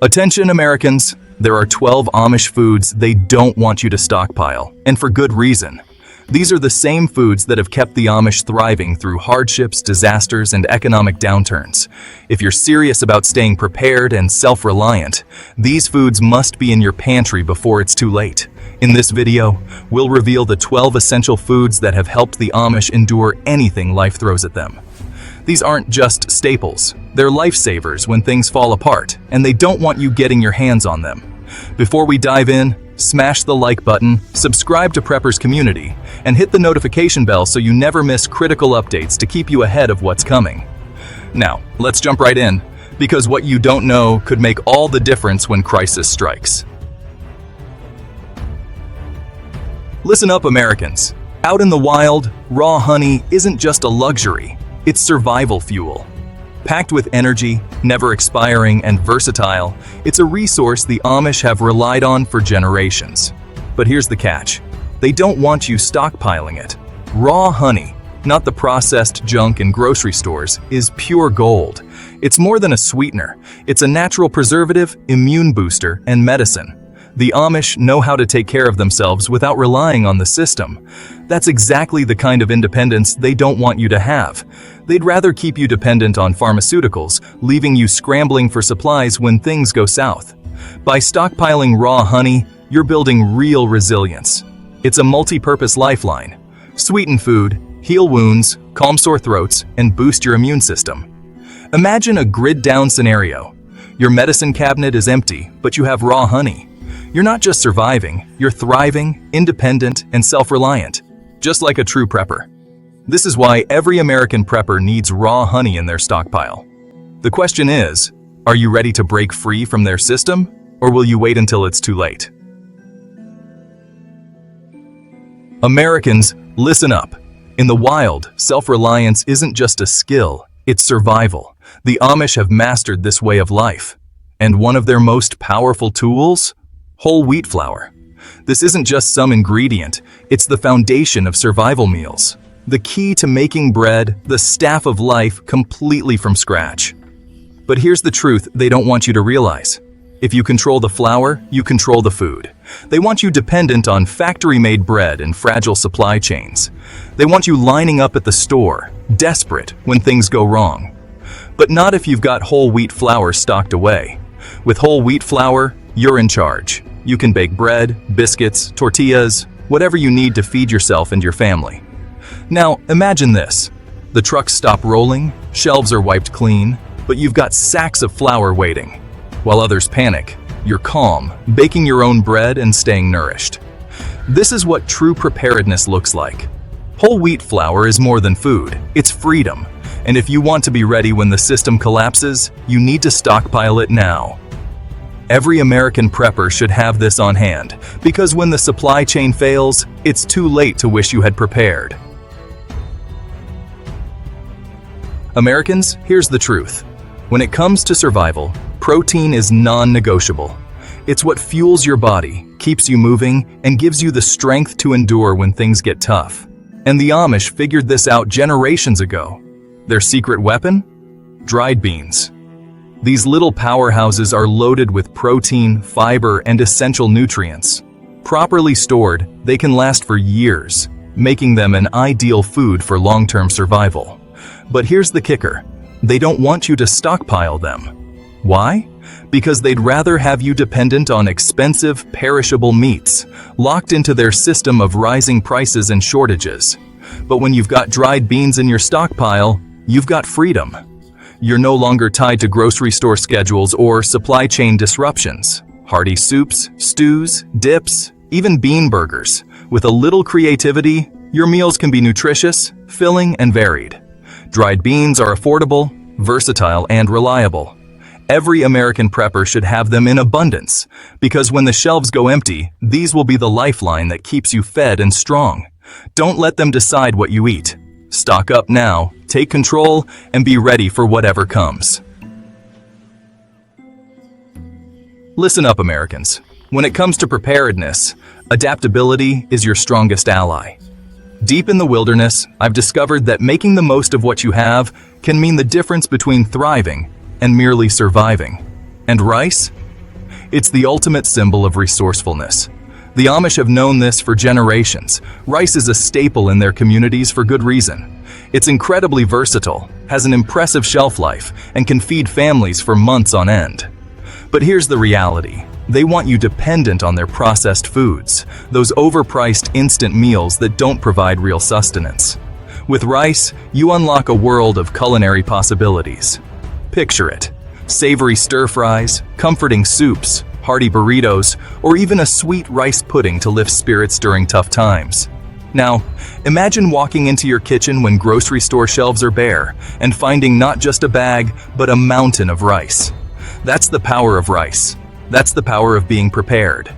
Attention Americans, there are 12 Amish foods they don't want you to stockpile, and for good reason. These are the same foods that have kept the Amish thriving through hardships, disasters, and economic downturns. If you're serious about staying prepared and self-reliant, these foods must be in your pantry before it's too late. In this video, we'll reveal the 12 essential foods that have helped the Amish endure anything life throws at them. These aren't just staples, they're lifesavers when things fall apart, and they don't want you getting your hands on them. Before we dive in, smash the like button, subscribe to Preppers Community, and hit the notification bell so you never miss critical updates to keep you ahead of what's coming. Now, let's jump right in, because what you don't know could make all the difference when crisis strikes. Listen up, Americans. Out in the wild, raw honey isn't just a luxury, it's survival fuel. Packed with energy, never expiring, and versatile, it's a resource the Amish have relied on for generations. But here's the catch. They don't want you stockpiling it. Raw honey, not the processed junk in grocery stores, is pure gold. It's more than a sweetener. It's a natural preservative, immune booster, and medicine. The Amish know how to take care of themselves without relying on the system. That's exactly the kind of independence they don't want you to have. They'd rather keep you dependent on pharmaceuticals, leaving you scrambling for supplies when things go south. By stockpiling raw honey, you're building real resilience. It's a multi-purpose lifeline. Sweeten food, heal wounds, calm sore throats, and boost your immune system. Imagine a grid-down scenario. Your medicine cabinet is empty, but you have raw honey. You're not just surviving, you're thriving, independent, and self-reliant, just like a true prepper. This is why every American prepper needs raw honey in their stockpile. The question is, are you ready to break free from their system, or will you wait until it's too late? Americans, listen up. In the wild, self-reliance isn't just a skill, it's survival. The Amish have mastered this way of life. And one of their most powerful tools? Whole wheat flour. This isn't just some ingredient, it's the foundation of survival meals. The key to making bread, the staff of life, completely from scratch. But here's the truth they don't want you to realize. If you control the flour, you control the food. They want you dependent on factory-made bread and fragile supply chains. They want you lining up at the store, desperate when things go wrong. But not if you've got whole wheat flour stocked away. With whole wheat flour, you're in charge. You can bake bread, biscuits, tortillas, whatever you need to feed yourself and your family. Now, imagine this. The trucks stop rolling, shelves are wiped clean, but you've got sacks of flour waiting. While others panic, you're calm, baking your own bread and staying nourished. This is what true preparedness looks like. Whole wheat flour is more than food, it's freedom. And if you want to be ready when the system collapses, you need to stockpile it now. Every American prepper should have this on hand, because when the supply chain fails, it's too late to wish you had prepared. Americans, here's the truth. When it comes to survival, protein is non-negotiable. It's what fuels your body, keeps you moving, and gives you the strength to endure when things get tough. And the Amish figured this out generations ago. Their secret weapon? Dried beans. These little powerhouses are loaded with protein, fiber, and essential nutrients. Properly stored, they can last for years, making them an ideal food for long-term survival. But here's the kicker. They don't want you to stockpile them. Why? Because they'd rather have you dependent on expensive, perishable meats, locked into their system of rising prices and shortages. But when you've got dried beans in your stockpile, you've got freedom. You're no longer tied to grocery store schedules or supply chain disruptions. Hearty soups, stews, dips, even bean burgers. With a little creativity, your meals can be nutritious, filling, and varied. Dried beans are affordable, versatile, and reliable. Every American prepper should have them in abundance, because when the shelves go empty, these will be the lifeline that keeps you fed and strong. Don't let them decide what you eat. Stock up now, take control, and be ready for whatever comes. Listen up, Americans. When it comes to preparedness, adaptability is your strongest ally. Deep in the wilderness, I've discovered that making the most of what you have can mean the difference between thriving and merely surviving. And rice? It's the ultimate symbol of resourcefulness. The Amish have known this for generations. Rice is a staple in their communities for good reason. It's incredibly versatile, has an impressive shelf life, and can feed families for months on end. But here's the reality. They want you dependent on their processed foods, those overpriced instant meals that don't provide real sustenance. With rice, you unlock a world of culinary possibilities. Picture it. Savory stir-fries, comforting soups, hearty burritos, or even a sweet rice pudding to lift spirits during tough times. Now, imagine walking into your kitchen when grocery store shelves are bare and finding not just a bag, but a mountain of rice. That's the power of rice. That's the power of being prepared.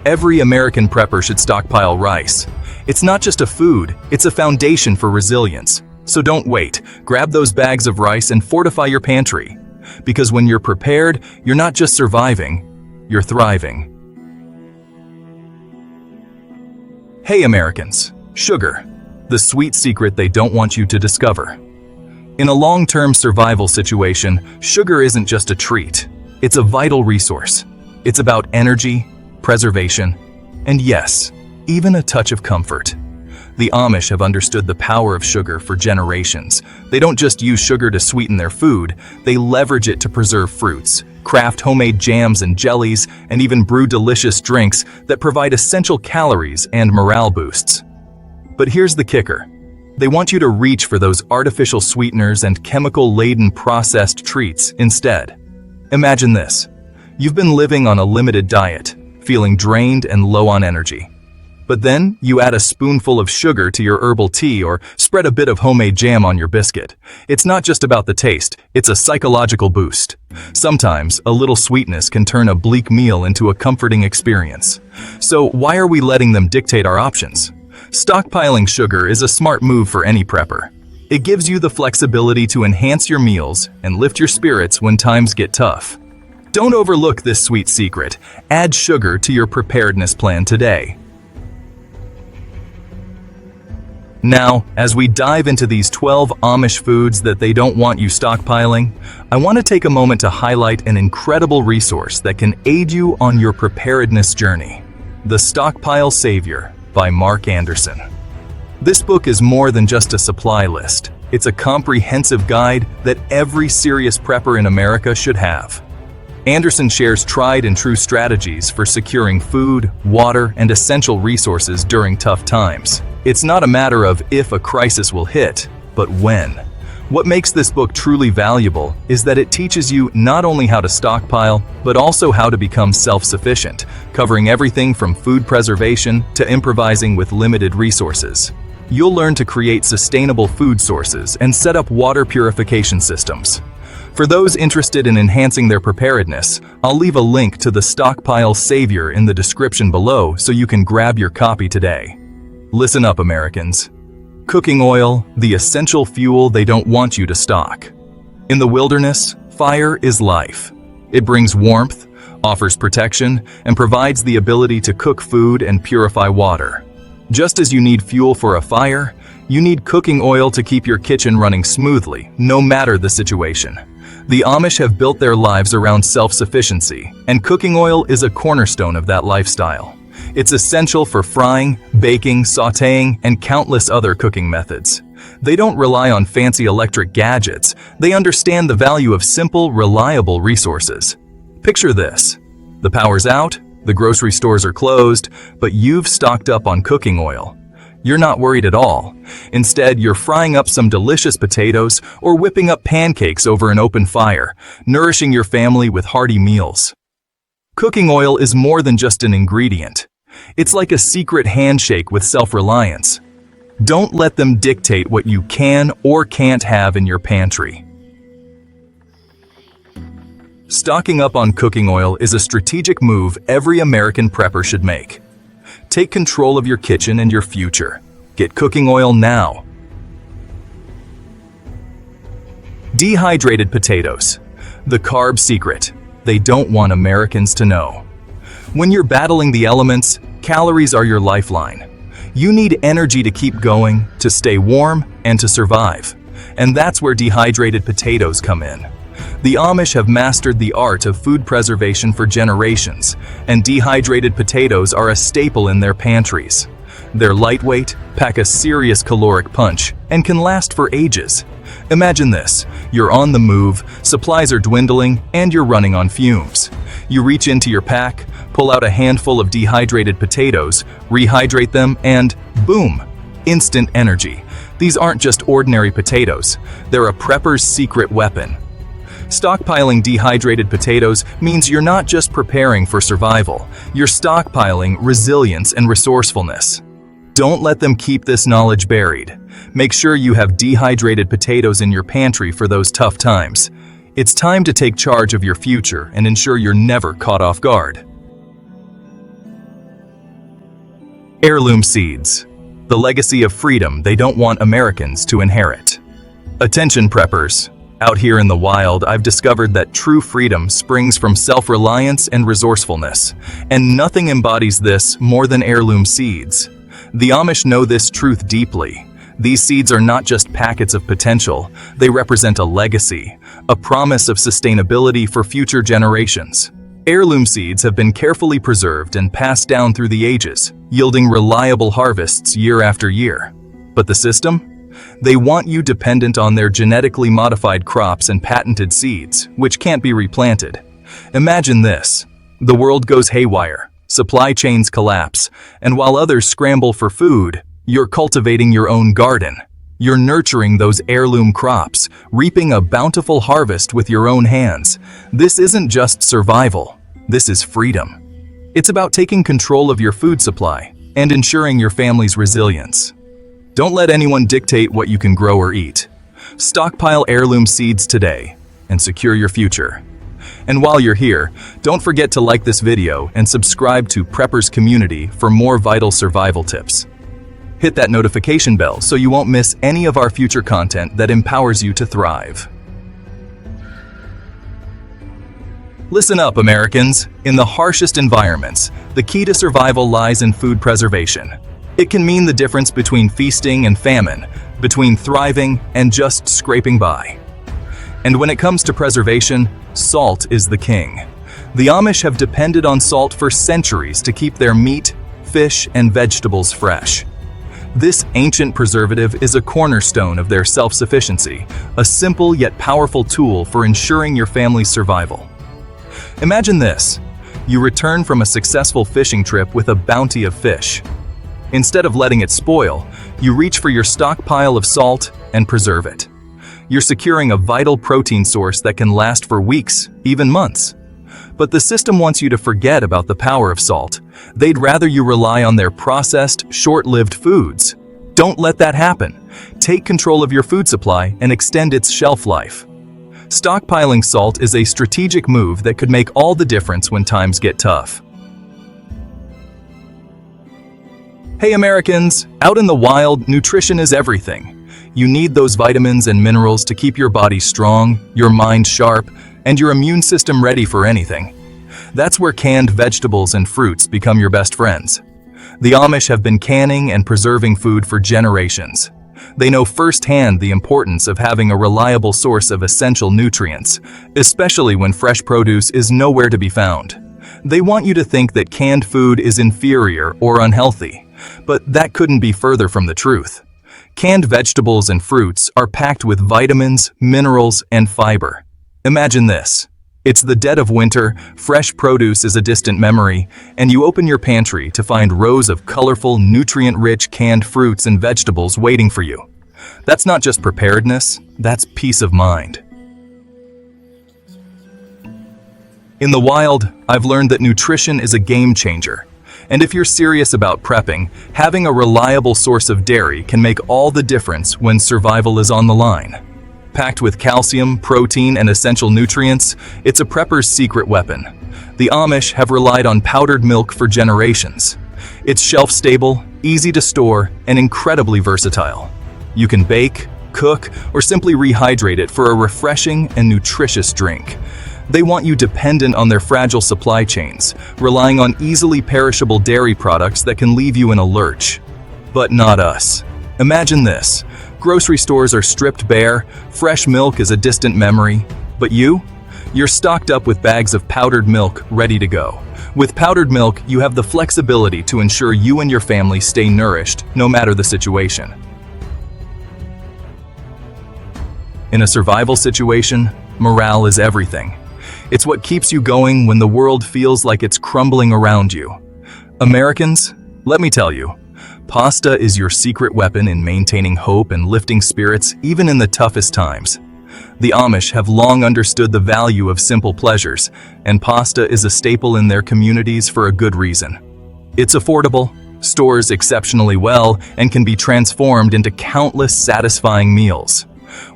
Every American prepper should stockpile rice. It's not just a food, it's a foundation for resilience. So don't wait. Grab those bags of rice and fortify your pantry. Because when you're prepared, you're not just surviving, you're thriving. Hey Americans, sugar, the sweet secret they don't want you to discover. In a long-term survival situation, sugar isn't just a treat. It's a vital resource. It's about energy, preservation, and yes, even a touch of comfort. The Amish have understood the power of sugar for generations. They don't just use sugar to sweeten their food, they leverage it to preserve fruits, craft homemade jams and jellies, and even brew delicious drinks that provide essential calories and morale boosts. But here's the kicker. They want you to reach for those artificial sweeteners and chemical-laden processed treats instead. Imagine this. You've been living on a limited diet, feeling drained and low on energy. But then you add a spoonful of sugar to your herbal tea or spread a bit of homemade jam on your biscuit. It's not just about the taste, it's a psychological boost. Sometimes a little sweetness can turn a bleak meal into a comforting experience. So why are we letting them dictate our options? Stockpiling sugar is a smart move for any prepper. It gives you the flexibility to enhance your meals and lift your spirits when times get tough. Don't overlook this sweet secret. Add sugar to your preparedness plan today. Now, as we dive into these 12 Amish foods that they don't want you stockpiling, I want to take a moment to highlight an incredible resource that can aid you on your preparedness journey. The Stockpile Savior by Mark Anderson. This book is more than just a supply list. It's a comprehensive guide that every serious prepper in America should have. Anderson shares tried and true strategies for securing food, water, and essential resources during tough times. It's not a matter of if a crisis will hit, but when. What makes this book truly valuable is that it teaches you not only how to stockpile, but also how to become self-sufficient, covering everything from food preservation to improvising with limited resources. You'll learn to create sustainable food sources and set up water purification systems. For those interested in enhancing their preparedness, I'll leave a link to the Stockpile Savior in the description below so you can grab your copy today. Listen up, Americans. Cooking oil, the essential fuel they don't want you to stock. In the wilderness, fire is life. It brings warmth, offers protection, and provides the ability to cook food and purify water. Just as you need fuel for a fire, you need cooking oil to keep your kitchen running smoothly, no matter the situation. The Amish have built their lives around self-sufficiency, and cooking oil is a cornerstone of that lifestyle. It's essential for frying, baking, sautéing, and countless other cooking methods. They don't rely on fancy electric gadgets. They understand the value of simple, reliable resources. Picture this. The power's out, the grocery stores are closed, but you've stocked up on cooking oil. You're not worried at all. Instead, you're frying up some delicious potatoes or whipping up pancakes over an open fire, nourishing your family with hearty meals. Cooking oil is more than just an ingredient. It's like a secret handshake with self-reliance. Don't let them dictate what you can or can't have in your pantry. Stocking up on cooking oil is a strategic move every American prepper should make. Take control of your kitchen and your future. Get cooking oil now. Dehydrated potatoes. The carb secret they don't want Americans to know. When you're battling the elements, calories are your lifeline. You need energy to keep going, to stay warm, and to survive. And that's where dehydrated potatoes come in. The Amish have mastered the art of food preservation for generations, and dehydrated potatoes are a staple in their pantries. They're lightweight, pack a serious caloric punch, and can last for ages. Imagine this: you're on the move, supplies are dwindling, and you're running on fumes. You reach into your pack, pull out a handful of dehydrated potatoes, rehydrate them, and boom! Instant energy. These aren't just ordinary potatoes, they're a prepper's secret weapon. Stockpiling dehydrated potatoes means you're not just preparing for survival, you're stockpiling resilience and resourcefulness. Don't let them keep this knowledge buried. Make sure you have dehydrated potatoes in your pantry for those tough times. It's time to take charge of your future and ensure you're never caught off guard. Heirloom Seeds. The legacy of freedom they don't want Americans to inherit. Attention preppers. Out here in the wild, I've discovered that true freedom springs from self-reliance and resourcefulness, and nothing embodies this more than heirloom seeds. The Amish know this truth deeply. These seeds are not just packets of potential, they represent a legacy, a promise of sustainability for future generations. Heirloom seeds have been carefully preserved and passed down through the ages, yielding reliable harvests year after year. But the system? They want you dependent on their genetically modified crops and patented seeds, which can't be replanted. Imagine this: the world goes haywire, supply chains collapse, and while others scramble for food, you're cultivating your own garden. You're nurturing those heirloom crops, reaping a bountiful harvest with your own hands. This isn't just survival, this is freedom. It's about taking control of your food supply and ensuring your family's resilience. Don't let anyone dictate what you can grow or eat. Stockpile heirloom seeds today and secure your future. And while you're here, don't forget to like this video and subscribe to Preppers Community for more vital survival tips. Hit that notification bell so you won't miss any of our future content that empowers you to thrive. Listen up, Americans. In the harshest environments, the key to survival lies in food preservation. It can mean the difference between feasting and famine, between thriving and just scraping by. And when it comes to preservation, salt is the king. The Amish have depended on salt for centuries to keep their meat, fish, and vegetables fresh. This ancient preservative is a cornerstone of their self-sufficiency, a simple yet powerful tool for ensuring your family's survival. Imagine this: you return from a successful fishing trip with a bounty of fish. Instead of letting it spoil, you reach for your stockpile of salt and preserve it. You're securing a vital protein source that can last for weeks, even months. But the system wants you to forget about the power of salt. They'd rather you rely on their processed, short-lived foods. Don't let that happen. Take control of your food supply and extend its shelf life. Stockpiling salt is a strategic move that could make all the difference when times get tough. Hey Americans, out in the wild, nutrition is everything. You need those vitamins and minerals to keep your body strong, your mind sharp, and your immune system ready for anything. That's where canned vegetables and fruits become your best friends. The Amish have been canning and preserving food for generations. They know firsthand the importance of having a reliable source of essential nutrients, especially when fresh produce is nowhere to be found. They want you to think that canned food is inferior or unhealthy, but that couldn't be further from the truth. Canned vegetables and fruits are packed with vitamins, minerals, and fiber. Imagine this: it's the dead of winter, fresh produce is a distant memory, and you open your pantry to find rows of colorful, nutrient-rich canned fruits and vegetables waiting for you. That's not just preparedness, that's peace of mind. In the wild, I've learned that nutrition is a game changer. And if you're serious about prepping, having a reliable source of dairy can make all the difference when survival is on the line. Packed with calcium, protein, and essential nutrients, it's a prepper's secret weapon. The Amish have relied on powdered milk for generations. It's shelf-stable, easy to store, and incredibly versatile. You can bake, cook, or simply rehydrate it for a refreshing and nutritious drink. They want you dependent on their fragile supply chains, relying on easily perishable dairy products that can leave you in a lurch. But not us. Imagine this: grocery stores are stripped bare, fresh milk is a distant memory, But you? You're stocked up with bags of powdered milk ready to go. With powdered milk, you have the flexibility to ensure you and your family stay nourished, no matter the situation. In a survival situation, morale is everything. It's what keeps you going when the world feels like it's crumbling around you. Americans, let me tell you, pasta is your secret weapon in maintaining hope and lifting spirits even in the toughest times. The Amish have long understood the value of simple pleasures, and pasta is a staple in their communities for a good reason. It's affordable, stores exceptionally well, and can be transformed into countless satisfying meals.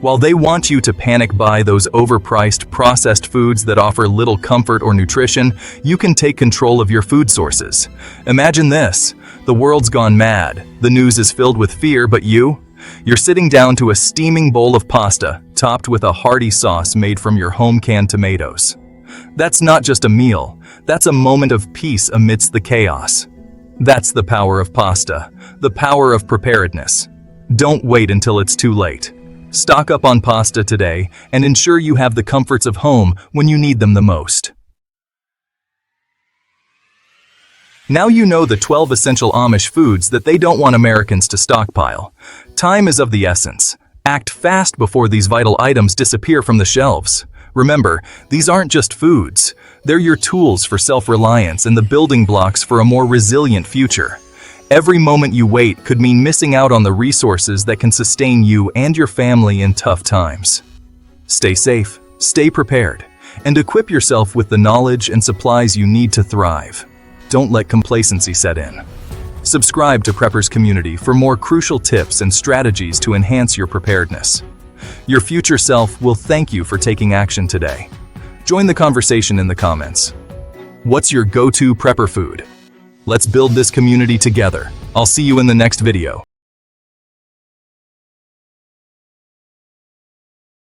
While they want you to panic buy those overpriced, processed foods that offer little comfort or nutrition, you can take control of your food sources. Imagine this: the world's gone mad, the news is filled with fear, but you're sitting down to a steaming bowl of pasta, topped with a hearty sauce made from your home-canned tomatoes. That's not just a meal, that's a moment of peace amidst the chaos. That's the power of pasta, the power of preparedness. Don't wait until it's too late. Stock up on pasta today and ensure you have the comforts of home when you need them the most. Now you know the 12 essential Amish foods that they don't want Americans to stockpile. Time is of the essence. Act fast before these vital items disappear from the shelves. Remember, these aren't just foods. They're your tools for self-reliance and the building blocks for a more resilient future. Every moment you wait could mean missing out on the resources that can sustain you and your family in tough times. Stay safe, stay prepared, and equip yourself with the knowledge and supplies you need to thrive. Don't let complacency set in. Subscribe to Preppers Community for more crucial tips and strategies to enhance your preparedness. Your future self will thank you for taking action today. Join the conversation in the comments. What's your go-to prepper food? Let's build this community together. I'll see you in the next video.